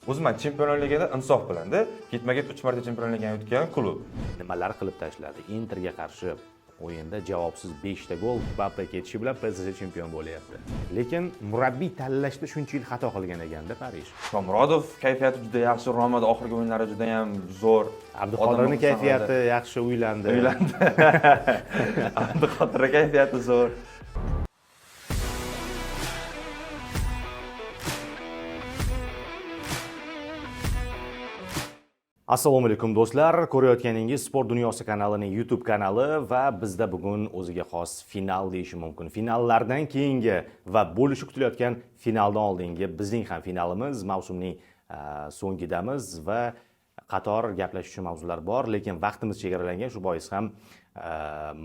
O'zim Chempionlar Ligida insof bilanda ketma-ket 3 marta Chempionlar Ligini yutgan klub. Nimalar qilib tashladi? Interga qarshi o'yinda javobsiz 5 ta gol Mbappe ketishi bilan PSG chempion bo'lyapti. Lekin murabbiy tanlashda shuncha yil xato qilgan ekanda Parij. Shomurodov kayfiyati juda yaxshi, Romada oxirgi o'yinlari juda ham zo'r. Abduqodirning kayfiyati yaxshi, uylandi. Abduqodir kayfiyati zo'r. Assalomu alaykum do'stlar. Ko'rayotganingiz Sport Dunyosi kanalining YouTube kanali va bizda bugun o'ziga xos final deyish mumkin. Finallardan keyingi va bo'lishi kutilayotgan finaldan oldingi bizning ham finalimiz, mavsumning so'ngidamiz va qator gaplashish mavzular bor, lekin vaqtimiz chegaralangan, shu bois ham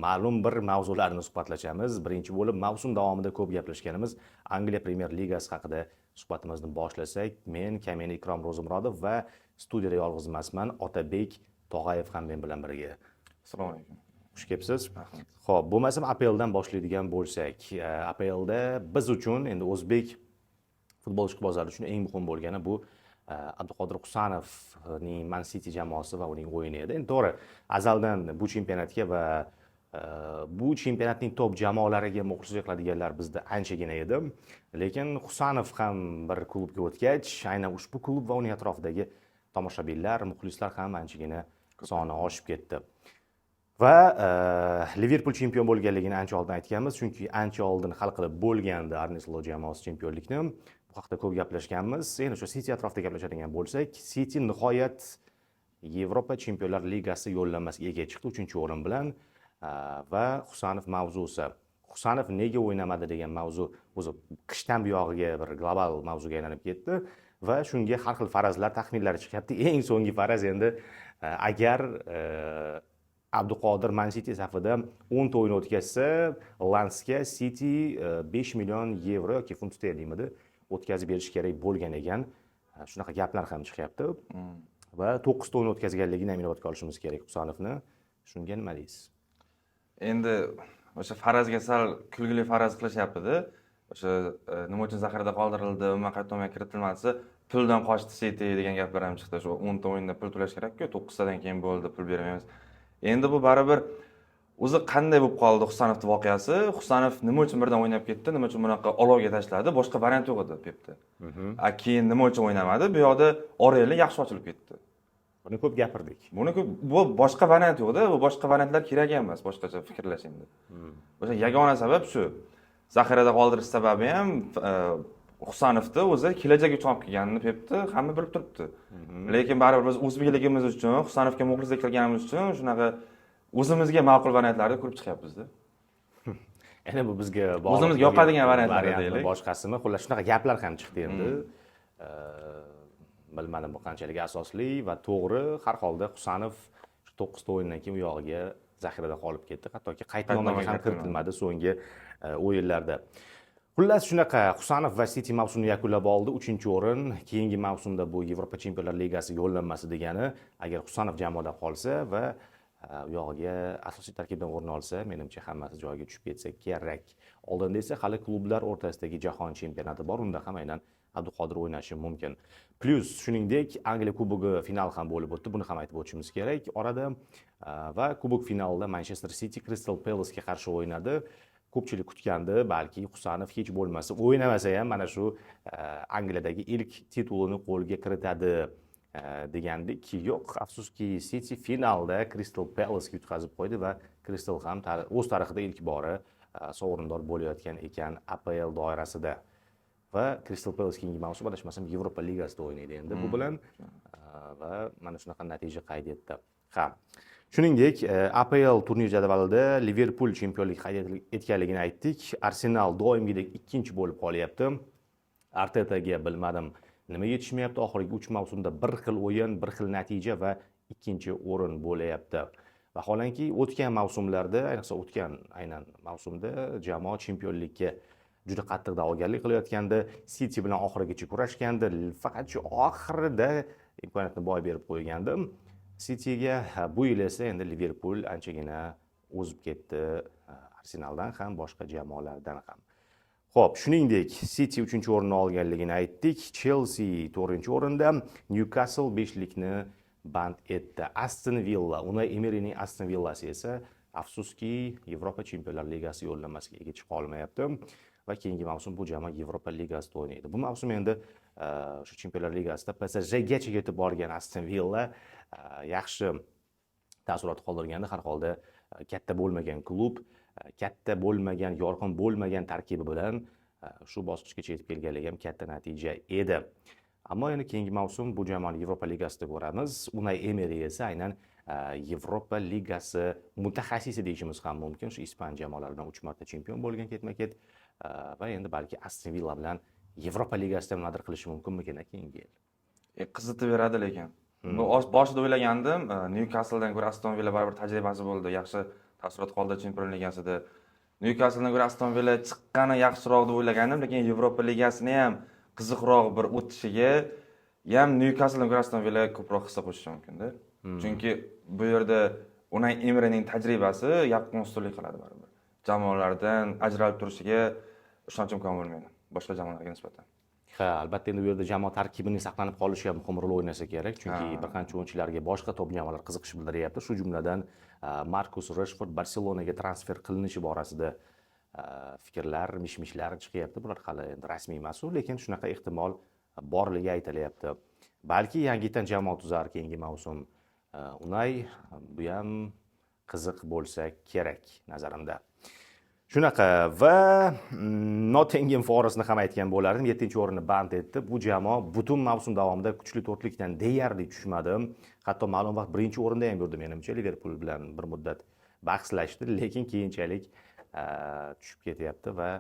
ma'lum bir mavzularni suhbatlashamiz. Birinchi bo'lib mavsum davomida ko'p gaplashganimiz Angliya Premyer Ligasi haqida suhbatimizni boshlasak, men Kamen Ikrom Ro'zimurodov va studiyada yolg'iz emasman, Otabek Tog'ayev ham men bilan birga. Assalomu alaykum. Xush kelibsiz. Xo'p, bo'lmasam APLdan boshlaydigan bo'lsak, APLda biz uchun, endi o'zbek futbol ishqibozlari uchun eng muhim bo'lgani bu Abduqodir Husanovning Man City jamoasi va uning o'yini edi. Endi to'g'ri, azaldan bu chempionatga va bu chempionatning top jamoalariga muxlislik qiladiganlar bizda anchagina edi. Lekin Husanov ham bir klubga o'tgach, aynan ushbu klub va uning atrofidagi tomoshabinlar, muxlislar ham anchagina soni oshib ketdi. Va Liverpool chempion bo'lganligini ancha oldin aytganmiz, chunki ancha oldin hal qilib bo'lgandi Arne Slot jamoasi chempionlikni. Bu haqda ko'p gaplashganmiz. Endi o'sha City atrofida gaplashadigan bo'lsak, City nihoyat Yevropa Chempionlar Ligasi yo'llanmasiga ega chiqdi 3-o'rin bilan va Husanov mavzusi. Husanov nega o'ynamadi degan mavzu o'zi qishdan buyog'iga bir global mavzuga aylanib ketdi va shunga har xil farazlar, taxminlar chiqyapti. Eng so'nggi faraz endi agar Abduqodir Man City safida 10 ta o'yin o'tkazsa, Lansga City 5 million yevro yoki funt sterlingmidi o'tkazib berish kerak bo'lgan ekan. Shunaqa gaplar ham chiqyapti. Va 9 ta o'yin o'tkazganligini aminobodga olishimiz kerak Husanovni. Shunga nima deysiz? Endi o'sha farazga sal kulgili faraz qilishyapti-da. O'sha nima uchun zaxirada qoldirildi, umuman qaytmay kiritilmasi, puldan qochdi City degan gaplar ham chiqdi. Shu 10 ta o'yinda pul to'lash kerak-ku, 9 tadan keyin bo'ldi, pul bermaymiz. Endi bu baribir o'zi qanday bo'lib qoldi Husanovning voqeasi? Husanov nima uchun birdan o'ynab ketdi? Nima uchun bunaqa olovga tashladi? Boshqa variant yo'q edi Pepda. Keyin nima uchun o'ynamadi? Bu yoqda Orelli yaxshi ochilib ketdi. Buni ko'p gapirdik. Bu boshqa variant yo'q-da, bu boshqa variantlar kerak emas, boshqacha fikrlash endi. O'sha yagona sabab shu. Zaxirada qoldirish sababi ham Husanovda o'zi kelajak uchun olib kelganini Pepda hamma bilib turibdi. Lekin baribir biz o'zbekligimiz uchun, Husanovga muxlislik qilganimiz uchun shunaqa o'zimizga ma'qul variantlarni ko'rib chiqyapmiz-da. Endi bu bizga o'zimizga yoqadigan variantlar deylik. Boshqasimi, xullas shunaqa gaplar ham chiqdi endi. Bilmadim bu qanchalik asosli va to'g'ri. Har holda Husanov 9 ta o'yindan keyin u yog'iga zaxirada qolib ketdi. Hattoki qaydnomaga ham kiritilmadi so'nggi o'yinlarda. Xullas shunaqa Husanov va City mavsumni yakunlab oldi, 3-o'rin. Keyingi mavsumda bu Yevropa Chempionlar Ligasi yo'llanmasi degani, agar Husanov jamoada qolsa va u yog'iga asosiy tarkibdan o'rin olsa, menimcha hammasi joyiga tushib ketsa kerak. Oldinda esa hali klublar o'rtasidagi jahon chempionati bor, unda ham aynan Abduqodir o'ynashi mumkin. Plus shuningdek Angliya Kubogi final ham bo'lib o'tdi, buni ham aytib o'tishimiz kerak. Orada va Kubok finalida Manchester City Crystal Palace ga qarshi o'ynadi. Ko'pchilik kutgandi, balki Husanov hech bo'lmasa o'ynamasa ham mana shu Angliyadagi ilk titulini qo'lga kiritadi degandik. Yo'q, afsuski City finalda Crystal Palace ga yutqazib qo'ydi va Crystal ham o'z tarixida ilk bora sovrindor bo'layotgan ekan APL doirasida. Va Crystal Palace keyingi mavsum adashmasam Yevropa Ligasida o'ynaydi endi bu bilan va mana shunaqa natija qayd etdi. Ha. Shuningdek, APL turnir jadvalida Liverpool chempionlik qayd etganligini aytdik. Arsenal doimgidek ikkinchi bo'lib qolyapti. Artetaga bilmadim nima yetishmayapti. Oxirgi 3 mavsumda bir xil o'yin, bir xil natija va ikkinchi o'rin bo'layapti. Vaholanki o'tgan mavsumlarda, ayniqsa o'tgan aynan mavsumda jamoa chempionlikka juda qattiq da'vogarlik qilayotgandi, City bilan oxirigacha kurashgandi, faqat shu oxirida imkoniyatni boy berib qo'ygandi. Cityga bu yil esa endi Liverpool anchagina o'zib ketdi, Arsenaldan ham, boshqa jamoalardan ham. Xo'p, shuningdek, City 3-o'rinni olganligini aytdik. Chelsea 4-o'rinda, Newcastle 5likni band etdi. Aston Villa, Unai Emery'ning Aston Villasi esa afsuski Yevropa Chempionlar Ligasi yo'llanmasiga ega chiqa olmayapti va keyingi mavsum bu jamoa Yevropa Ligasida o'ynaydi. Bu mavsum endi o'sha Chempionlar Ligasida PSJgacha yetib borgan Aston Villa yaxshi taassurot qoldirganda, har holda katta bo'lmagan klub, katta bo'lmagan, yorqin bo'lmagan tarkibi bilan shu bosqichgacha yetib kelganligi ham katta natija edi. Ammo endi keyingi mavsum bu jamoani Yevropa Ligasida ko'ramiz. Unai Emery esa aynan Yevropa Ligasi mutaxassisi deyishimiz ham mumkin. Shu Ispan jamoalaridan 3 marta chempion bo'lgan ketma-ket va endi balki Aston Villa bilan Yevropa Ligasida nimadir qilishi mumkinmikan keyingi yil. Qizitib beradi lekin. Bu boshida o'ylagandim, Newcastledan ko'ra Aston Villa baribir tajribasi bo'ldi, yaxshi taassurot qoldi Chempionlar Ligasida. Newcastledan ko'ra Aston Villa chiqqani yaxshiroq deb o'ylagandim, lekin Yevropa Ligasini ham qiziqroq bir o'tishiga ham Newcastledan ko'ra Aston Villa ko'proq hissa qo'shishi mumkin-da. Chunki bu yerda Unai Emery'ning tajribasi yaqqol ustunlik qiladi baribir. Jamoalardan ajralib turishiga ishonchim kam bo'lmaydi boshqa jamoalarga nisbatan. Ha, albatta endi bu yerda jamoa tarkibining saqlanib qolishi ham muhim rol o'ynasa kerak, chunki bir qancha o'yinchilarga boshqa top jamoalar qiziqish bildiryapti. Shu jumladan Marcus Rashford Barselonaga transfer qilinishi borasida fikrlar, mishmishlar chiqyapti. Bular hali endi rasmiy emas, lekin shunaqa ehtimol borligi aytilyapti. Balki yangidan jamoa tuzar keyingi mavsum. Unai bu ham qiziq bo'lsa kerak nazarimda. Shunaqa va Nottingham Forestni ham aytgan bo'lardim, 7-o'rinni band etdi. Bu jamoa butun mavsum davomida kuchli to'rtlikdan deyarli tushmadi. Hatto ma'lum vaqt 1-o'rinda ham yurdi menimcha, Liverpool bilan bir muddat bahslashdi, lekin keyinchalik tushib ketyapti va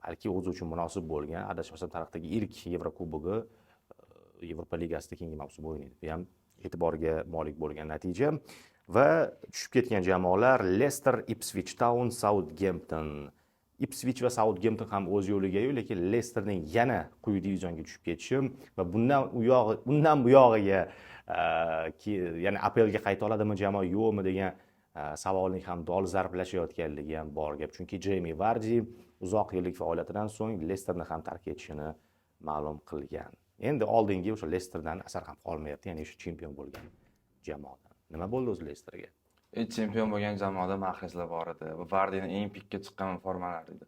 balki o'zi uchun munosib bo'lgan, adashmasam tarixdagi ilk Yevrokubogi Yevropa Ligasida keyingi mavsum o'ynaydi. Bu ham e'tiborga molik bo'lgan natija. Va tushib ketgan jamoalar Leicester, Ipswich Town, Southampton. Ipswich va Southampton ham o'z yo'liga-yu, lekin Leicesterning yana quyi divizionga tushib ketishi va bundan bu yog'iga ya'ni APLga qayta oladimi jamoa yo'qmi degan savolning ham dolzarblashayotganligi ham bor gap. Chunki Jamie Vardy uzoq yillik faoliyatidan so'ng Leicesterni ham tark etishini ma'lum qilgan. Endi oldingi o'sha Leicesterdan asar ham qolmayapti, ya'ni o'sha chempion bo'lgan jamoadan. Nima bo'ldi o'zi Leicesterga? Chempion bo'lgan jamoada mahlislar bor edi. Bu Vardyning eng pikka chiqqan formalari edi.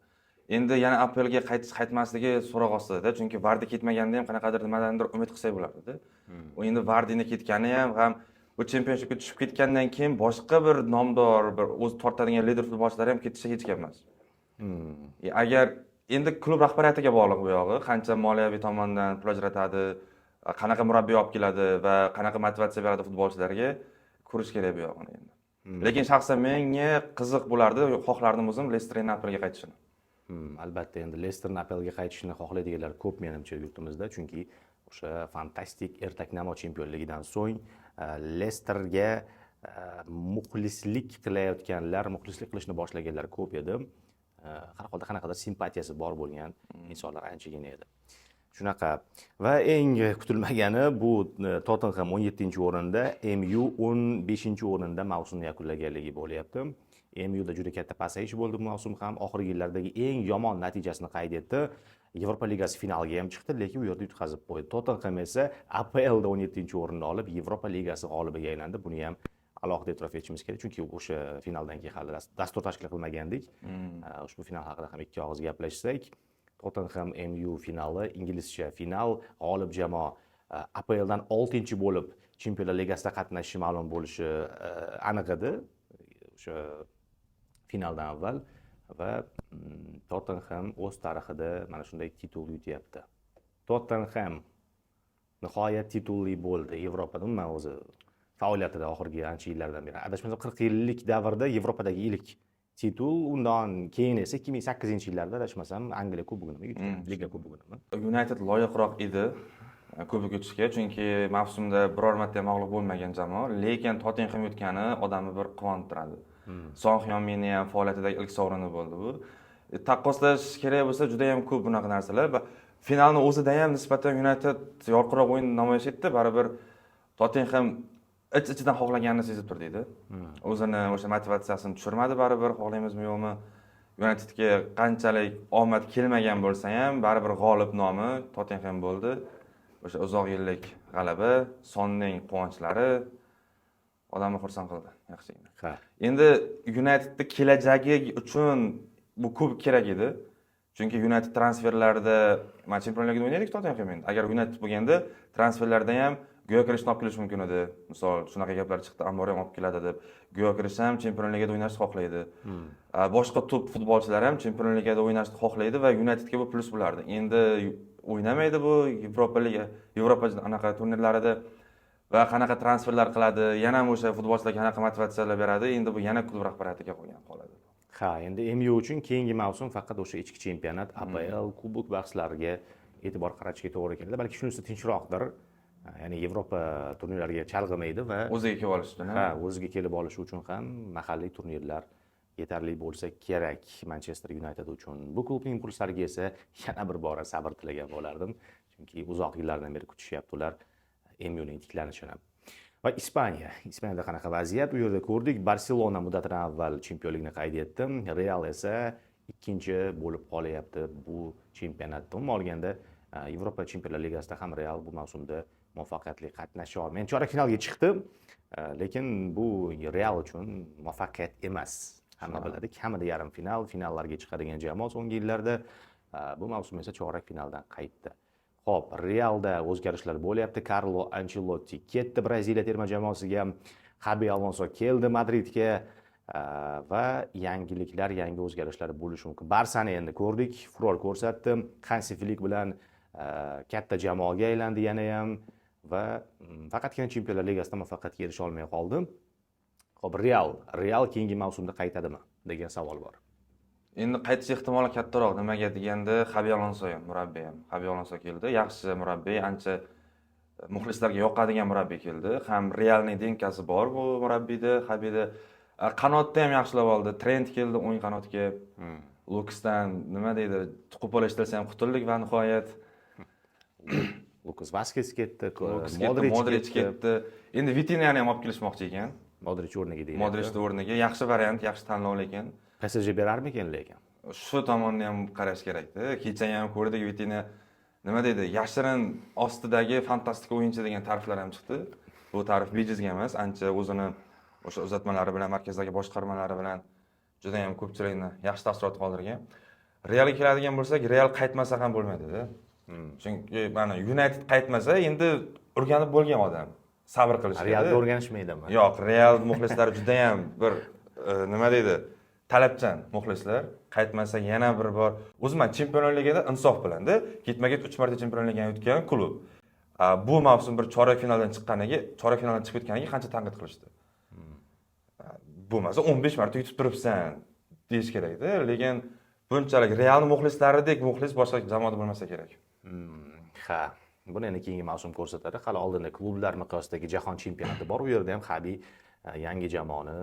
Endi yana APLga qaytmasligi so'roq ostida, chunki Vardy ketmaganda ham qanaqadir nimadandir umid qilsak bo'lardi. U endi Vardyning ketgani ham bu chempionshipga tushib ketgandan keyin boshqa bir nomdor, bir o'z tortadigan lider futbolchilar ham ketishi hech gap emas. Agar endi klub rahbariyatiga bog'liq bu yog'i, qancha moliyaviy tomondan pul ajratadi, qanaqa murabbiy olib keladi va qanaqa motivatsiya beradi futbolchilarga ko'rish kerak bu yog'ini endi. Lekin shaxsan menga qiziq bo'lardi, xohlardim o'zim Leicesterning APLga qaytishini. Albatta endi Leicesterning APLga qaytishini xohlaydiganlar ko'p menimcha yurtimizda, chunki o'sha fantastik ertaknamo chempionligidan so'ng Leicesterga muxlislik qilayotganlar, muxlislik qilishni boshlaganlar ko'p edi. Har holda qanaqadir simpatiyasi bor bo'lgan insonlar anchagina edi. Shunaqa. Va eng kutilmagani bu Tottenham 17-o'rinda, MU 15-o'rinda mavsumni yakunlaganligi bo'lyapti. MUda juda katta pasayish bo'ldi bu mavsum ham, oxirgi yillardagi eng yomon natijasini qayd etdi. Yevropa Ligasi finaliga ham chiqdi, lekin u yerda yutqazib qo'ydi. Tottenham esa APLda 17-o'rinni olib, Yevropa Ligasi g'olibiga aylandi. Buni ham alohida e'tirof etishimiz kerak, chunki o'sha finaldan keyin hali dastur tashkil qilmagandik. Ushbu final haqida ham ikki og'iz gaplashsak, Tottenham MU finali, inglizcha final, g'olib jamoa APLdan 6-chi bo'lib Chempionlar Ligasida qatnashishi ma'lum bo'lishi aniq edi. O'sha finaldan avval va Tottenham o'z tarixida mana shunday titul yutyapti. Tottenham nihoyat titulli bo'ldi Yevropada. Umuman o'zi faoliyatida oxirgi ancha yillardan beri, adashmasam 40 yillik davrda Yevropadagi ilk titul, undan keyin esa 2008-yillarda adashmasam Angliya Kubogini yutgan, Liga Kubogini. United loyiqroq edi Kubok yutishga, chunki mavsumda biror marta mag'lub bo'lmagan jamoa, lekin Tottenham yutgani odamni bir quvontiradi. Son Heung-min ham faoliyatidagi ilk sovrini bo'ldi bu. Taqqoslash kerak bo'lsa juda ham ko'p bunaqa narsalar va finalni o'zida ham nisbatan United yorqinroq o'yin namoyish etdi, baribir Tottenham ichidan xohlaganini sezib turdi edi. O'zini o'sha motivatsiyasini tushirmadi baribir, xohlaymizmi yo'qmi. Unitedga qanchalik omad kelmagan bo'lsa ham, baribir g'olib nomi Tottenham bo'ldi. O'sha uzoq yillik g'alaba, sonning quvonchlari odamni xursand qildi, yaxshigina. Ha. Endi Unitedning kelajagi uchun bu ko'p kerak edi. Chunki United transferlarida mana Chempionlar Ligida o'ynaydik Tottenham endi. Agar United bo'lganda transferlarda ham Gyökeresni olib kelish mumkin edi. Misol shunaqa gaplar chiqdi, Amorim olib keladi deb. Gyökeres ham Chempionlar Ligida o'ynashni xohlaydi. Boshqa top futbolchilar ham Chempionlar Ligida o'ynashni xohlaydi va Unitedga bu plus bo'lardi. Endi o'ynamaydi bu Yevropa Liga, Yevropa anaqa turnirlarida va qanaqa transferlar qiladi, yana ham o'sha futbolchilarga qanaqa motivatsiyalar beradi, endi bu yana klub rahbariyatiga qoladi. Ha, endi MU uchun keyingi mavsum faqat o'sha ichki chempionat, APL, kubok bahslariga e'tibor qaratishga to'g'ri keladi. Balki shunisi tinchroqdir. Ya'ni Yevropa turnirlariga chalg'imaydi va o'ziga kelib olish uchun. Ha, o'ziga kelib olish uchun ham mahalliy turnirlar yetarli bo'lsa kerak Manchester United uchun. Bu klubning impulslariga esa yana bir bora sabr tilagan bo'lardim. Chunki uzoq yillardan beri kutishyapti ular MUning tiklanishini. Va Ispaniyada qanaqa vaziyat? U yerda ko'rdik. Barselona muddatidan avval chempionlikni qayd etdi. Real esa ikkinchi bo'lib qolyapti bu chempionatda. Umuman olganda Yevropa Chempionlar Ligasida ham Real bu mavsumda muvaffaqiyatli qatnasha olmagan. Chorak finalga chiqdi, lekin bu Real uchun muvaffaqiyat emas. Hamma biladi, kamida yarim finallarga chiqadigan jamoa so'nggi yillarda, bu mavsum esa chorak finaldan qaytdi. Xo'p, Realda o'zgarishlar bo'lyapti. Carlo Ancelotti ketdi Braziliya terma jamoasiga, Xabi Alonso keldi Madridga va yangiliklar, yangi o'zgarishlar bo'lishi mumkin. Barsani endi ko'rdik, furor ko'rsatdi. Hansi Flick bilan katta jamoaga aylandi yana ham va faqatgina Chempionlar Ligasida muvaffaqiyatga erisha olmay qoldi. Xo'p, Real keyingi mavsumda qaytadimi degan savol bor. Endi qaytish ehtimoli kattaroq. Nimaga deganda, Xabi Alonso ham, murabbiy ham. Xabi Alonso keldi, yaxshi murabbiy, ancha muxlislarga yoqadigan murabbiy keldi. Ham Realning denkasi bor bu murabbiyda, Xabida. Qanotda ham yaxshilab oldi. Trent keldi o'ng qanotga. Lukasdan nima deydi, qo'pol eshitilsa ham qutuldik va nihoyat Lukas Vaskes ketdi, Modric ketdi. Endi Vitinani ham olib kelishmoqchi ekan. Modric o'rniga deydi. Modric o'rniga yaxshi variant, yaxshi tanlov lekin. PSG berarmikan lekin? Shu tomonni ham qarash kerak-da. Kecha ham ko'rdik, Vitina nima deydi, yashirin ostidagi fantastik o'yinchi degan ta'riflar ham chiqdi. Bu ta'rif bejizga emas, ancha o'zini o'sha uzatmalari bilan, markazdagi boshqarmalari bilan juda ham ko'pchilikni yaxshi taassurot qoldirgan. Realga keladigan bo'lsak, Real qaytmasa ham bo'lmaydi-da. Chunki mana United qaytmasa, endi o'rganib bo'lgan odam. Sabr qilish kerak. Realga o'rganishmaydimi? Yo'q, Real muxlislari juda ham bir nima deydi, talabchan muxlislar. Qaytmasa yana bir bor. O'zim Chempionlar Ligida insof bilan-da, ketma-ket 3 marta Chempionlar Ligani yutgan klub. Bu mavsum bir chorak finaldan chiqib ketganiga qancha tanqid qilishdi. Bo'lmasa 15 marta yutib turibsan deyish kerak-da, lekin bunchalik Realning muxlislaridek muxlis boshqa jamoada bo'lmasa kerak. Ha, buni endi keyingi mavsum ko'rsatadi. Hali oldinda klublar miqyosidagi jahon chempionati bor. U yerda ham Xabi yangi jamoani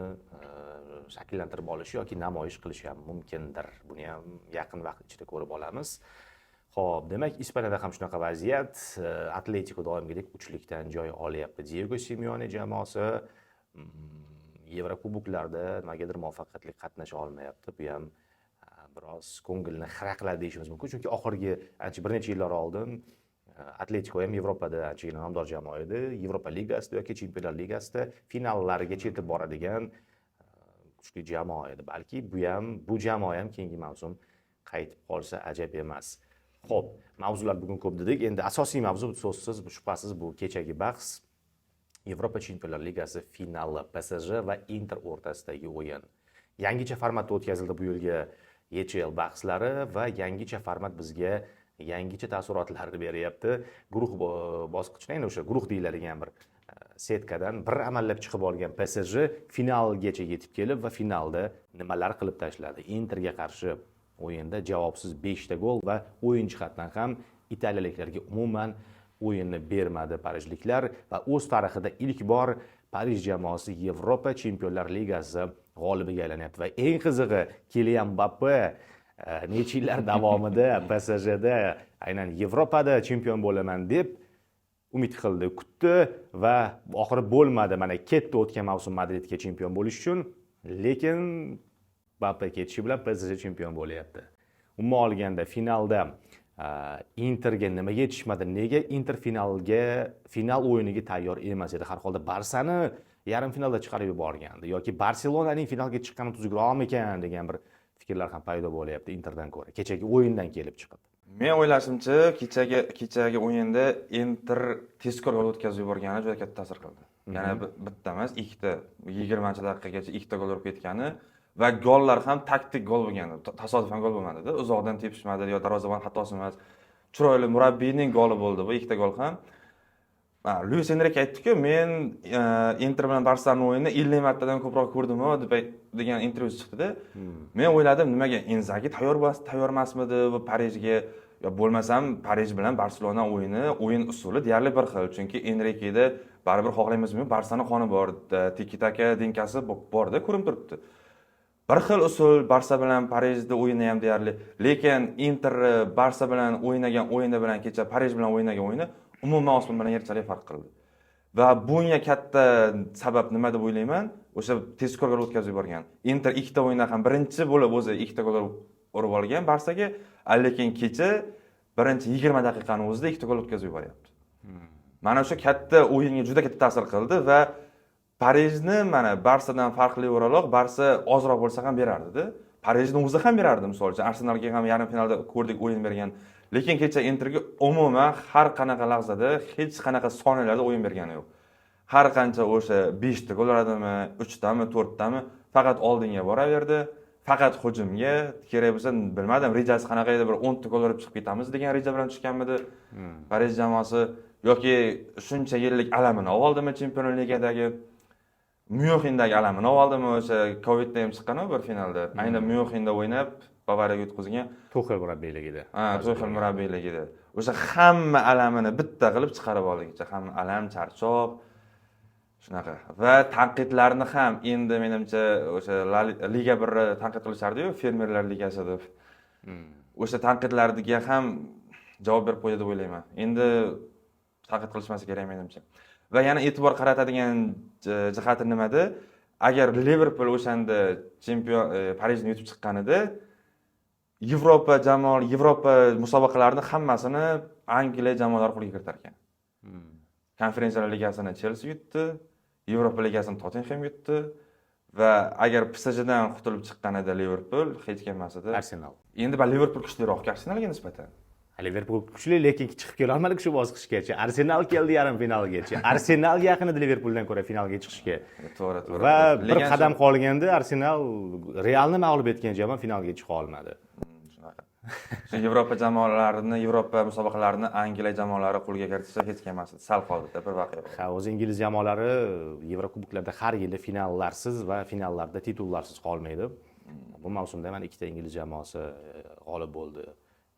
shakllantirib olishi yoki namoyish qilishi ham mumkindir. Buni ham yaqin vaqt ichida ko'rib olamiz. Xo'p, demak, Ispaniyada ham shunaqa vaziyat. Atletico doimgidek uchlikdan joy olyapti. Diego Simeone jamoasi Yevrokuboklarda nimagadir muvaffaqiyatli qatnasha olmayapti. Bu ham biroz ko'ngilni xira qiladi deyishimiz mumkin. Chunki oxirgi bir necha yillar oldin Atletico ham Yevropada anchagina nomdor jamoa edi. Yevropa Ligasida yoki Chempionlar Ligasida finallarigacha yetib boradigan kuchli jamoa edi. Balki bu jamoa ham keyingi mavsum qaytib qolsa ajab emas. Xo'p, mavzular bugun ko'p dedik. Endi asosiy mavzu so'zsiz, shubhasiz bu kechagi bahs. Yevropa Chempionlar Ligasi finali PSG va Inter o'rtasidagi o'yin. Yangicha formatda o'tkazildi bu yilgi YCHL bahslari va yangicha format bizga yangicha taassurotlarni beryapti. Guruh bosqichidan, o'sha guruh deyiladigan bir setkadan bir amallab chiqib olgan PSG finalgacha yetib kelib va finalda nimalar qilib tashladi. Interga qarshi o'yinda javobsiz 5 ta gol va o'yin jihatdan ham italiyaliklarga umuman o'yinni bermadi parijliklar va o'z tarixida ilk bor Parij jamoasi Yevropa Chempionlar Ligasi g'olibiga aylanyapti va eng qizig'i Kylian Mbappe necha yillar davomida PSJda aynan Yevropada chempion bo'laman deb umid qildi, kutdi va oxiri bo'lmadi. Mana ketdi o'tgan mavsum Madridga chempion bo'lish uchun, lekin Mbappe ketishi bilan PSG chempion bo'lyapti. Umuman olganda finalda Interga nimaga yetishmadi? Nega Inter final o'yiniga tayyor emas edi? Har holda Barsani yarim finalda chiqarib yuborgandi yoki Barselonaning finalga chiqqani tuzukroqmikan degan bir fikrlar ham paydo bo'lyapti Interdan ko'ra. Kechagi o'yindan kelib chiqib. Men o'ylashimcha, kechagi o'yinda Inter tezkor gol o'tkazib yuborgani juda katta ta'sir qildi. Yana bitta emas, ikkita 20-daqiqagacha ikkita gol urib ketgani va gollar ham taktik gol bo'lgandi. Tasodifan gol bo'lmadi-da. Uzoqdan tepishmadi yo darvozabon xatosi emas. Chiroyli murabbiyning goli bo'ldi bu ikkita gol ham. Luis Enrique aytdi-ku, men Inter bilan Barselona o'yinini 50 martadan ko'proq ko'rdim degan intervyusi chiqdi-da. Men o'yladim, nimaga Inzagi tayyor emasmidi bu Parijga yo bo'lmasam Parij bilan Barselona o'yin usuli deyarli bir xil. Chunki Enriqueda baribir xohlaymizmi, Barselona qoni bor, tiki-taka dinkasi bor-da, ko'rinib turibdi. Bir xil usul Barsa bilan Parijda o'yini ham deyarli, lekin Inter Barsa bilan o'ynagan o'yini bilan kecha Parij bilan o'ynagan o'yini umuman osmon bilan yerchalik farq qildi. Va bunga katta sabab nima deb o'ylayman? O'sha tezkor gol o'tkazib yuborgan. Inter ikkita o'yinda ham birinchi bo'lib o'zi ikkita gol urib olgan Barsaga, lekin kecha birinchi 20 daqiqaning o'zida ikkita gol o'tkazib yuboryapti. Mana o'sha katta o'yinga juda katta ta'sir qildi va Parijni mana Barsadan farqli o'raloq Barsa ozroq bo'lsa ham berardi-da. Parijni o'zi ham berardi, misol uchun Arsenalga ham yarim finalda ko'rdik o'yin bergan. Lekin kecha Interga umuman har qanaqa lahzada, hech qanaqa soniyalarda o'yin bergani yo'q. Har qancha o'sha 5 ta gol uradimi, 3 tami, 4 tami faqat oldinga boraverdi. Faqat hujumga, kerak bo'lsa, bilmadim, rejasi qanaqa edi, bir 10 ta gol urib chiqib ketamiz degan reja bilan tushganmidi? Parij jamoasi yoki shuncha yillik alamini oldimi Chempionlar Ligadagi? Myunxendagi alamini oldimi? O'sha Covidda ham chiqqan-ku bir finalda. Aynan Myunxenda o'ynab Bavariyaga yutqizgan Tuxel murabbiyligida. Tuxel murabbiyligida. O'sha hamma alamini bitta qilib chiqarib oldigacha, hamma alam, charchoq shunaqa. Va tanqidlarni ham endi menimcha o'sha Liga 1 tanqid qilishardi-yu, Fermerlar ligasi deb. O'sha tanqidlarga ham javob berib qo'ydi deb o'ylayman. Endi tanqid qilishmasa kerak menimcha. Va yana e'tibor qaratadigan jihati nimada? Agar Liverpool o'shanda chempion Parijni yutib chiqqanida Yevropa musobaqalarini hammasini Angliya jamoalari qo'lga kiritar ekan. Konferensiyalar ligasini Chelsea yutdi, Yevropa ligasini Tottenham yutdi va agar PSJdan qutulib chiqqanida Liverpool hech kim emas edi. Arsenal. Endi Liverpool kuchliroq Arsenalga nisbatan. Liverpool kuchli, lekin chiqib kela olmadi shu bosqichgacha. Arsenal keldi yarim finalgacha. Arsenal yaqin edi Liverpooldan ko'ra finalga chiqishga. To'g'ri. Va bir qadam qolganda Arsenal Realni mag'lub etgan jamoa finalga chiqa olmadi. Shu Yevropa jamoalarini, Yevropa musobaqalarini Angliya jamoalari qo'lga kiritsa hech kim emas edi. Sal qoldida bir voqea bor. Ha, o'zi ingliz jamoalari Yevrokuboklarda har yili finallarsiz va finallarda titullarsiz qolmaydi. Bu mavsumda mana ikkita ingliz jamoasi g'olib bo'ldi.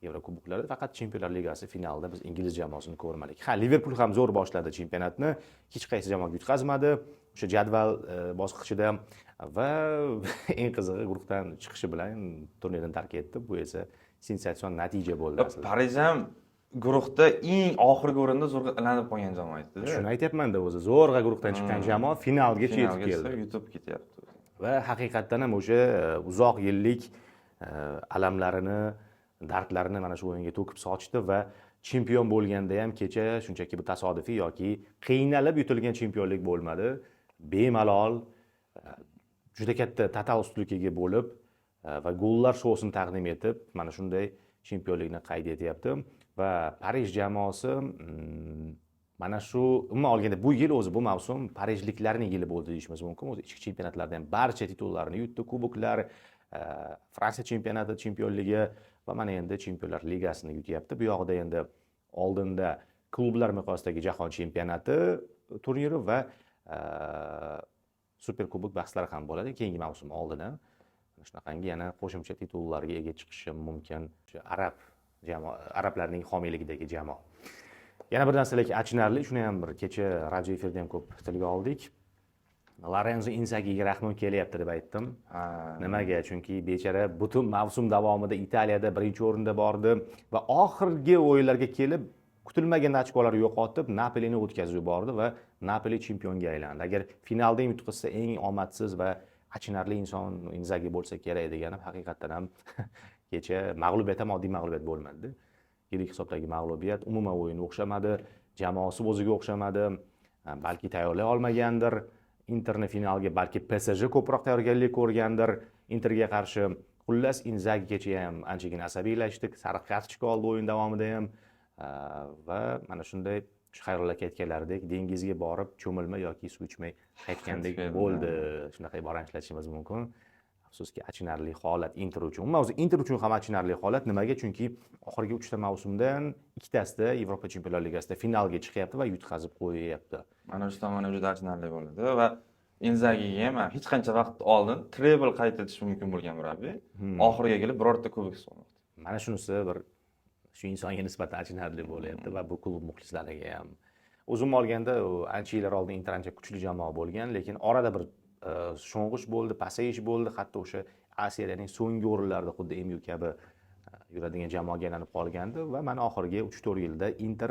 Yevrokuboklarda faqat Chempionlar Ligasi finalida biz ingliz jamoasini ko'rmadik. Ha, Liverpool ham zo'r boshladi chempionatni, hech qaysi jamoaga yutqazmadi. O'sha jadval bosqichida va eng qizig'i guruhdan chiqishi bilan turnirni tark etdi. Bu esa sensatsion natija bo'ldi aslida. Parij ham guruhda eng oxirgi o'rinda zo'rg'alanib qolgan jamoa edi. Shuni aytyapman-da, o'zi zo'rg'a guruhdan chiqqan jamoa finalgacha yetib keldi. Yutib ketyapti. Va haqiqatdan ham o'sha uzoq yillik alamlarini, dardlarini mana shu o'yinga to'kib sochdi va chempion bo'lganda ham kecha shunchaki bir tasodifiy yoki qiynalib yutilgan chempionlik bo'lmadi. Bemalol juda katta total ustunlikka bo'lib va gollar shosini taqdim etib mana shunday chempionlikni qayd etyapti va Parij jamoasi mana shu umuman olganda bu yil o'zi bu mavsum parijliklarning yili bo'ldi deyishimiz mumkin. O'zi ichki chempionatlarda ham barcha titullarni yutdi, kuboklar, Fransiya chempionati, chempionligi va mana endi Chempionlar Ligasini yutyapti. Bu yoqda endi oldinda klublar miqyosidagi jahon chempionati turniri va super kubok bahslari ham bo'ladi keyingi mavsum oldidan. Shunaqangi yana qo'shimcha titullarga ega chiqishi mumkin. Arablarning homiyligidagi jamoa. Yana bir narsa lekin achinarli, shuni ham bir kecha radio efirda ham ko'p tilga oldik. Lorenzo Inzagiga rahmim kelyapti deb aytdim. Nimaga? Chunki bechara butun mavsum davomida Italiyada birinchi o'rinda bordi va oxirgi o'yinlarga kelib kutilmagan ochkolar yo'qotib, Napolini o'tkazib yubordi va Napoli chempionga aylandi. Agar finalda yutqazsa eng omadsiz va achinarli inson Inzagi bo'lsa kerak deganim haqiqatdan ham kecha mag'lubiyat ham oddiy mag'lubiyat bo'lmadi. Yirik hisobdagi mag'lubiyat, umuman o'yini o'xshamadi, jamoasi o'ziga o'xshamadi, balki tayyorlay olmagandir. Interni finalga balki PSG ko'proq tayyorgarlik ko'rgandir Interga qarshi. Xullas Inzagi kecha ham anchagina asabiylashdi, sariq kartochka oldi o'yin davomida ham va mana shunday xayrulloga aytganlaridek dengizga borib cho'milma yoki suv ichmay qaytgandek bo'ldi. Shunaqa ibora ishlatishimiz mumkin. Afsuski achinarli holat Inter uchun. Umuman o'zi Inter uchun ham achinarli holat. Nimaga? Chunki oxirgi 3 ta mavsumdan ikkitasida Yevropa Chempionlar Ligasida finalga chiqyapti va yutqazib qo'yyapti. Mana shu tomoni juda achinarli bo'ladi va Inzagiga ham hech qancha vaqt oldin treble qayd etish mumkin bo'lgan murabbiy oxiriga kelib birorta kubok olmoqda. Mana shunisi bir shu insonga nisbatan achinarli bo'lyapti va bu klub muxlislariga ham. O'zim olganda ancha yillar oldin Inter ancha kuchli jamoa bo'lgan, lekin orada bir sho'ng'ish bo'ldi, pasayish bo'ldi, hatto o'sha A seriyaning so'nggi o'rinlarida xuddi MU kabi yuradigan jamoaga aylanib qolgandi va mana oxirgi 3-4 yilda Inter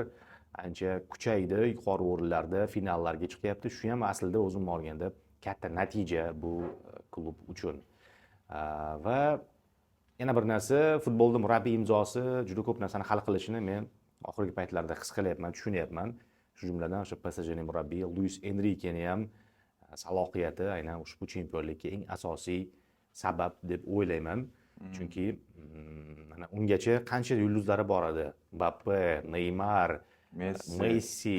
ancha kuchaydi, yuqori o'rinlarda finallarga chiqyapti. Shu ham aslida o'zim olganda katta natija bu klub uchun. Va yana bir narsa, futbolda murabbiy imzosi juda ko'p narsani hal qilishini men oxirgi paytlarda his qilyapman, tushunyapman. Shu jumladan o'sha PSJning murabbiyi Luis Enrikeni ham salohiyati aynan ushbu chempionlikka eng asosiy sabab deb o'ylayman. Chunki mana ungacha qancha yulduzlari bor edi. Mbappe, Neymar, Messi,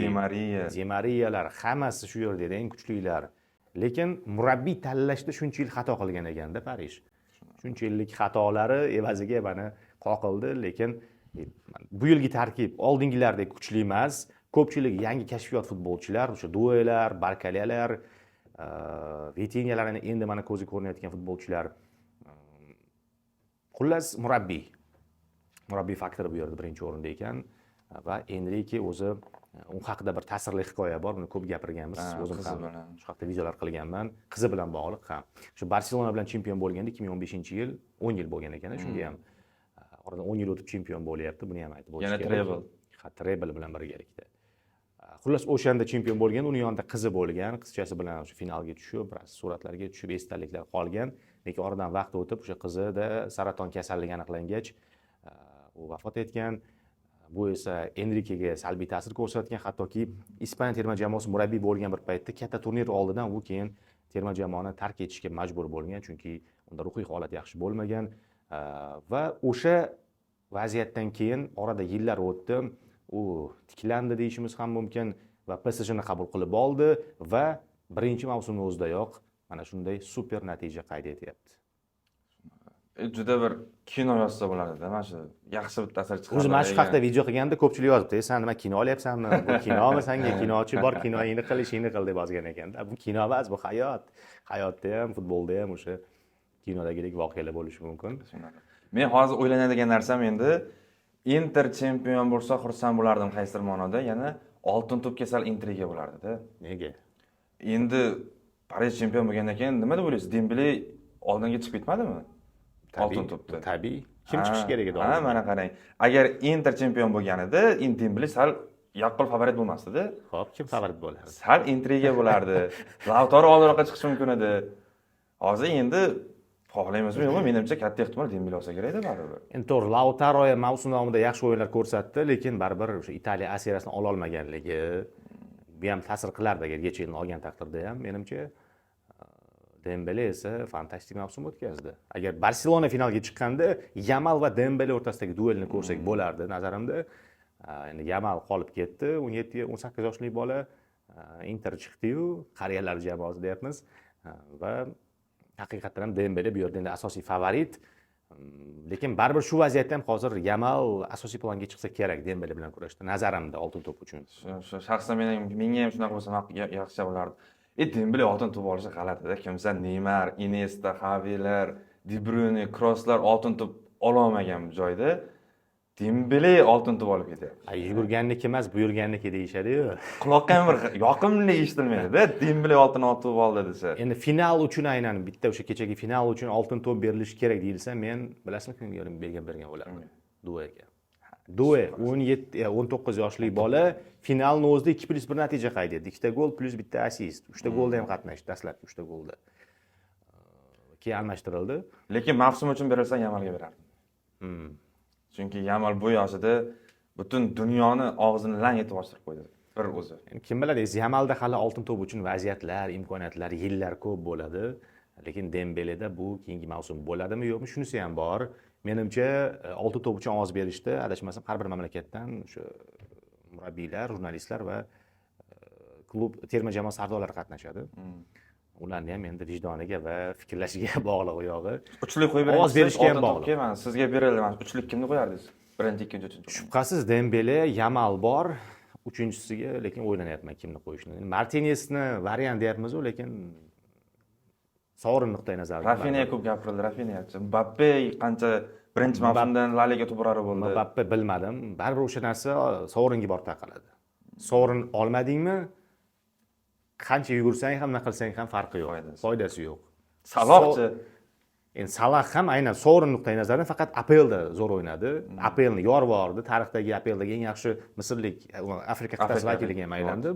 Di Mariyalar hammasi shu yerda edi, eng kuchlilar. Lekin murabbiy tanlashda shuncha yil xato qilgan ekanda Parij. Shuncha yillik xatolari evaziga mana qoqildi, lekin bu yilgi tarkib oldingilardek kuchli emas. Ko'pchilik yangi kashfiyot futbolchilar, o'sha Duelar, Barkalyalar, Vitinyalar endi mana ko'zi ko'rinayotgan futbolchilar. Xullas murabbiy faktori bu yerda birinchi o'rinda ekan va Enrike o'zi u haqida bir ta'sirli hikoya bor, buni ko'p gapirganmiz. O'zim ham shu haqda videolar qilganman. Qizi bilan bog'liq ham. Shu Barselona bilan chempion bo'lganda 2015-yil, 10 yil bo'lgan ekan, shunga ham oradan 10 yil o'tib chempion bo'lyapti. Buni ham aytib o'tish kerak. Yana treble. Ha, treble bilan birgalikda. Xullas o'shanda chempion bo'lgan, uning yonida qizi bo'lgan, qizchasi bilan o'sha finalga tushib, biroz suratlarga tushib, esdaliklar qolgan. Lekin oradan vaqt o'tib o'sha qizida saraton kasalligi aniqlangach, u vafot etgan. Bu esa Enrikega salbiy ta'sir ko'rsatgan, hattoki Ispaniya terma jamoasi murabbiy bo'lgan bir paytda katta turnir oldidan u keyin terma jamoani tark etishga majbur bo'lgan, chunki unda ruhiy holat yaxshi bo'lmagan va o'sha vaziyatdan keyin orada yillar o'tdi, u tiklandi deyishimiz ham mumkin va PSJni qabul qilib oldi va birinchi mavsumning o'zidayoq mana shunday super natija qayd etyapti. Juda bir kino yozsa bo'lardi, mana shu yaxshi bir ta'sir chiqaradi. O'zi mana shu haqda video qilganda ko'pchilik yozibdi, "Sen nima kino olyapsanmi? Bu kinomi? Senga kinochi bor, kinoingni qil, ishingni qil" deb yozgan ekanda. Bu kino emas, bu hayot. Hayotda ham, futbolda ham o'sha kinodagidek voqealar bo'lishi mumkin. Men hozir o'ylanadigan narsam endi Inter chempion bo'lsa xursand bo'lardim qaysidir ma'noda, yana oltin to'pga sal intriga bo'lardi-da. Nega? Endi Parij chempion bo'lgandan keyin nima deb o'ylaysiz? Dembele oldinga chiqib ketmadimi? Oltin to'pda. Tabiiy. Kim chiqish kerak edi? Ha, mana qarang. Agar Inter chempion bo'lganida, Dembele sal yaqqol favorit bo'lmasdi-da. Xo'p, kim favorit bo'lardi? Sal intriga bo'lardi. Lautaro oldinroqqa chiqishi mumkin edi. Hozir endi xohlaymizmi yo'qmi? Menimcha katta ehtimol Dembele olsa kerak-da baribir. Endi to'g'ri, Lautaro mavsum davomida yaxshi o'yinlar ko'rsatdi, lekin baribir o'sha Italiya A seriyasini ola olmaganligi bu ham ta'sir qilardi agar yechilni olgan taqdirda ham. Menimcha Dembele esa fantastik mavsum o'tkazdi. Agar Barselona finalga chiqqanda Yamal va Dembele o'rtasidagi duelni ko'rsak bo'lardi nazarimda. Endi Yamal qolib ketdi, 17-18 yoshli bola Inter chiqdi-yu, qariyalar jamoasi deyapmiz va haqiqatan ham Dembele bu yerda endi asosiy favorit. Lekin baribir shu vaziyatda ham hozir Yamal asosiy planga chiqsa kerak Dembele bilan kurashda nazarimda oltin to'p uchun. Shu shaxsan menga ham shunaqa bo'lsa yaxshi bo'lardi. Dembele oltin to'p olishi g'alati-da. Kimsa Neymar, Iniesta, Xavilar, De Bruyne, Krooslar oltin to'p ola olmagan joyda Dembele oltin to'p olib ketyapti. Yugurganniki emas, buyurganniki deyishadi-yu. Quloqqa ham bir yoqimli eshitilmaydi-da. Dembele oltin to'p oldi desa. Endi final uchun aynan bitta o'sha kechagi final uchun oltin to'p berilishi kerak deyilsa, men bilasizmi kimga bergan bo'larman? Duega. Due 17-19 yoshli bola finalning o'zida 2+1 natija qayd etdi. 2 ta gol plus bitta assist. 3 ta golda ham qatnashdi, dastlabki 3 ta golda. keyin almashtirildi. Lekin mavsum uchun berilsa Yamalga berardim. Chunki Yamal bu yoshida butun dunyoni og'zini lang etib ochtirib qo'ydi. Bir o'zi. Kim biladi, Yamalda hali oltin to'p uchun vaziyatlar, imkoniyatlar, yillar ko'p bo'ladi. Lekin Dembeleda bu keyingi mavsum bo'ladimi, yo'qmi, shunisi ham bor. Menimcha oltin to'p uchun ovoz berishda adashmasam har bir mamlakatdan o'sha murabbiylar, jurnalistlar va klub terma jamoa sardorlari qatnashadi. Ularni ham endi vijdoniga va fikrlashiga bog'liq u yog'i. Uchlik qo'yib beramiz. Ovoz berishga ham bog'liq. Men sizga berildi. Uchlik kimni qo'yardingiz? Birinchi, ikkinchi, uchinchi. Shubhasiz Dembele, Yamal bor. Uchinchisiga lekin o'ylanyapman kimni qo'yishni. Martinesni variant deyapmiz-ku, lekin sovrin nuqtai nazaridan. Rafinha ko'p gapirildi, Rafinha-chi. Mbappe qancha birinchi mavsumdan La Liga to'purari bo'ldi. Mbappe bilmadim. Baribir o'sha narsa sovringa borib taqaladi. Sovrin olmadingmi? Qancha yugursang ham, nima qilsang ham farqi yo'q. Foydasi yo'q. Salohchi. Endi Salah ham aynan sovrin nuqtai nazaridan faqat APLda zo'r o'ynadi. APLni yorib yubordi. Tarixdagi APLdagi eng yaxshi misrlik Afrika qit'asi vakiliga ham aylandi.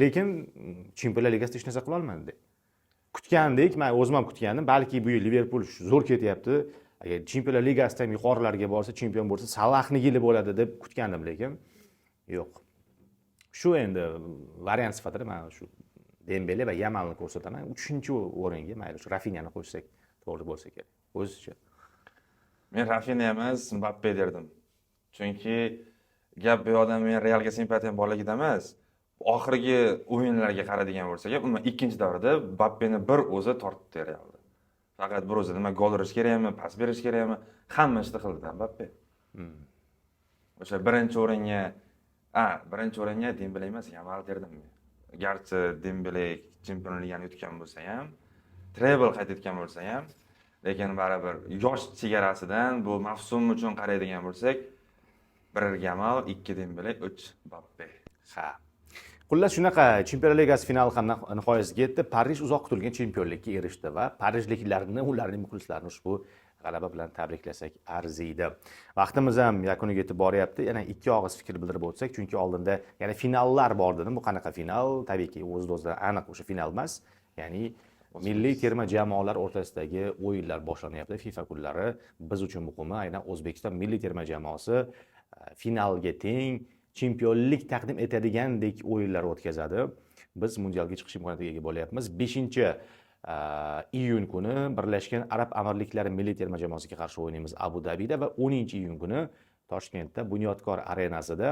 Lekin Chempionlar Ligasida hech narsa qila olmadi. Kutgandek, men o'zim ham kutgandim. Balki bu yil Liverpool zo'r ketyapti. Agar Chempionlar Ligasida ham yuqorilarga borsa, chempion bo'lsa, Salahning yili bo'ladi deb kutgandim, lekin yo'q. Shu endi variant sifatida men shu Dembele va Yamalni ko'rsataman. 3-o'ringa mayli shu Rafinhani qo'ysak to'g'ri bo'lsa kerak. O'zicha. Men Rafinha emas, Mbappe derdim. Chunki gap bu yoqda men Realga simpatiyam borligida emas. Oxirgi o'yinlarga qaradigan bo'lsak, umuman ikkinchi davrda Mbappeni bir o'zi tortdi Realda. Faqat bir o'zi nima gol urish kerakmi, pas berish kerakmi, hamma ishni qildi Mbappe. O'sha birinchi o'ringa Dembele emas, Yamal derdim men. Garchi Dembele Chempionlar Ligani yutgan bo'lsa ham, treble qayd etgan bo'lsa ham, lekin baribir yosh chegarasidan bu mavsum uchun qaraydigan bo'lsak, 1 Yamal, 2 Dembele, 3 Mbappe. Ha. Xullas shunaqa Chempionlar Ligasi finali ham nihoyasiga yetdi. Parij uzoq kutilgan chempionlikka erishdi va parijliklarni, ularning muxlislarini ushbu g'alaba bilan tabriklasak arziydi. Vaqtimiz ham yakuniga yetib boryapti. Yana ikki og'iz fikr bildirib o'tsak, chunki oldinda yana finallar bor dedim. Bu qanaqa final? Tabiiyki o'z-o'zidan aniq o'sha final emas. Ya'ni milliy terma jamoalar o'rtasidagi o'yinlar boshlanyapti. FIFA kunlari biz uchun muhimi aynan O'zbekiston milliy terma jamoasi finalga teng chempionlik taqdim etadigandek o'yinlar o'tkazadi. Biz mundialga chiqish imkoniyatiga ega bo'lyapmiz. 5-iyun kuni Birlashgan Arab Amirliklari milliy terma jamoasiga qarshi o'ynaymiz Abu Dabida va 10-iyun kuni Toshkentda Bunyodkor arenasida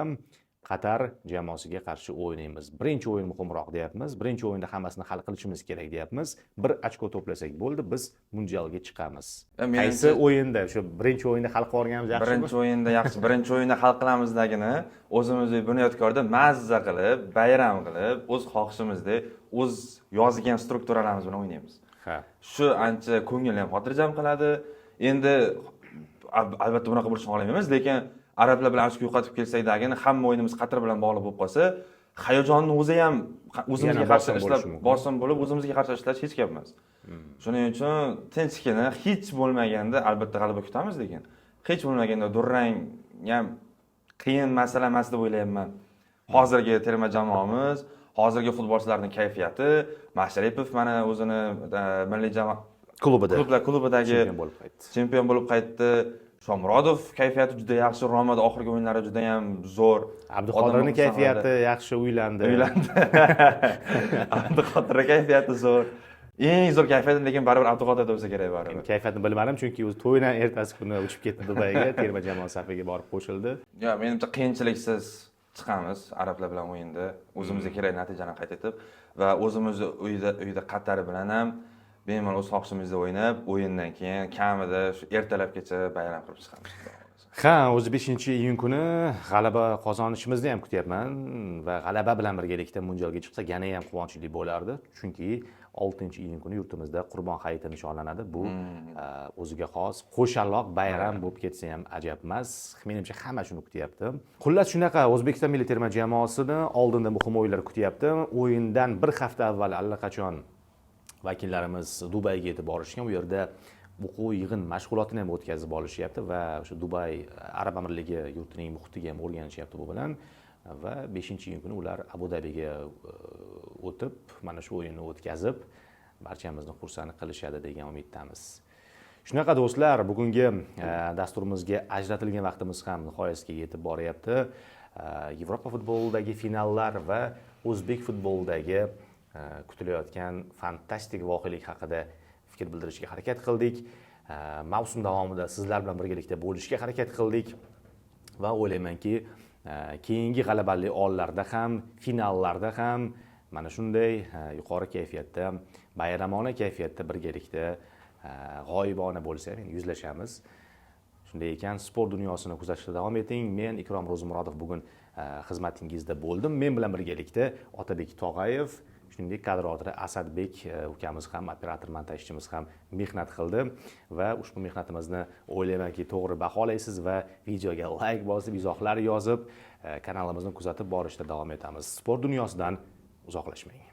Qatar jamoasiga qarshi o'ynaymiz. Birinchi o'yin muhimroq deyapmiz. Birinchi o'yinda hammasini hal qilishimiz kerak deyapmiz. 1 ochko to'plasak bo'ldi, biz mundialga chiqamiz. Qaysi o'yinda? Shu birinchi o'yinda hal qilib olganimiz yaxshimi? Birinchi o'yinda yaxshi. Birinchi o'yinda hal qilamizligini o'zimizni Bunyodkorda mazza qilib, bayram qilib, o'z xohishimizdek, o'z yozgan strukturalarimiz bilan o'ynaymiz. Ha. Shu ancha ko'ngilni ham xotirjam qiladi. Endi albatta bunaqa bo'lishini xohlamaymiz, lekin arablar bilan ochko yo'qotib kelsakdagini hamma o'yinimiz Qatar bilan bog'liq bo'lib qolsa, hayajonni o'zi ham o'zimizga qarshi ishlab, bosim bo'lib, o'zimizga qarshi ishlash hech gap emas. Shuning uchun tinchgina, hech bo'lmaganda albatta g'alaba kutamiz, lekin hech bo'lmaganda durang ham qiyin masala emas deb o'ylayapman. Hozirgi terma jamoamiz, hozirgi futbolchilarning kayfiyati, Masharipov mana o'zini milliy jamoa klubidagi chempion bo'lib qaytdi. Shomurodov kayfiyati juda yaxshi, Romada oxirgi o'yinlari juda ham zo'r. Abduqodirning kayfiyati yaxshi, uylandi. Abduqodirning kayfiyati zo'r. Eng zo'r kayfiyat lekin baribir Abduqodir bo'lsa kerak baribir. Kayfiyatni bilmadim, chunki o'zi to'ydan ertasi kuni uchib ketdi Dubayga, terma jamoa safiga borib qo'shildi. Yo'q, menimcha qiyinchiliksiz chiqamiz arablar bilan o'yinda, o'zimizga kerak natijani qayd etib va o'zimizni uyda Qatar bilan ham bemalol o'z xohishimizda o'ynab, o'yindan keyin kamida shu ertalabgacha bayram qilib chiqamiz. Ha, o'zi 5-iyun kuni g'alaba qozonishimizni ham kutyapman va g'alaba bilan birgalikda mundialga chiqsak yana ham quvonchli bo'lardi, chunki 6-iyun kuni yurtimizda Qurbon hayiti nishonlanadi. Bu o'ziga xos qo'shaloq bayram bo'lib ketsa ham ajab emas. Menimcha hamma shuni kutyapti. Xullas shunaqa O'zbekiston milliy terma jamoasini oldinda muhim o'yinlar kutyapti. O'yindan bir hafta avval allaqachon vakillarimiz Dubayga yetib borishgan. U yerda o'quv yig'in mashg'ulotini ham o'tkazib olishyapti va o'sha Dubay Arab Amirligi yurtining muhitiga ham o'rganishyapti bu bilan va 5-iyun kuni ular Abu Dabiga o'tib, mana shu o'yinni o'tkazib barchamizni xursand qilishadi degan umiddamiz. Shunaqa do'stlar, bugungi dasturimizga ajratilgan vaqtimiz ham nihoyasiga yetib boryapti. Yevropa futbolidagi finallar va o'zbek futbolidagi kutilayotgan fantastik voqelik haqida fikr bildirishga harakat qildik. Mavsum davomida sizlar bilan birgalikda bo'lishga harakat qildik va o'ylaymanki, keyingi g'alabali onlarda ham, finallarda ham mana shunday yuqori kayfiyatda, bayramona kayfiyatda birgalikda g'oyibona bo'lsa ham yuzlashamiz. Shunday ekan, sport dunyosini kuzatishda davom eting. Men Ikrom Ro'zimurodov bugun xizmatingizda bo'ldim. Men bilan birgalikda Otabek Tog'ayev, shuningdek kadr Asadbek ukamiz ham, operator montajchimiz ham mehnat qildi va ushbu mehnatimizni o'ylaymanki to'g'ri baholaysiz va videoga like bosib, izohlar yozib, kanalimizni kuzatib borishda davom etamiz. Sport dunyosidan uzoqlashmang.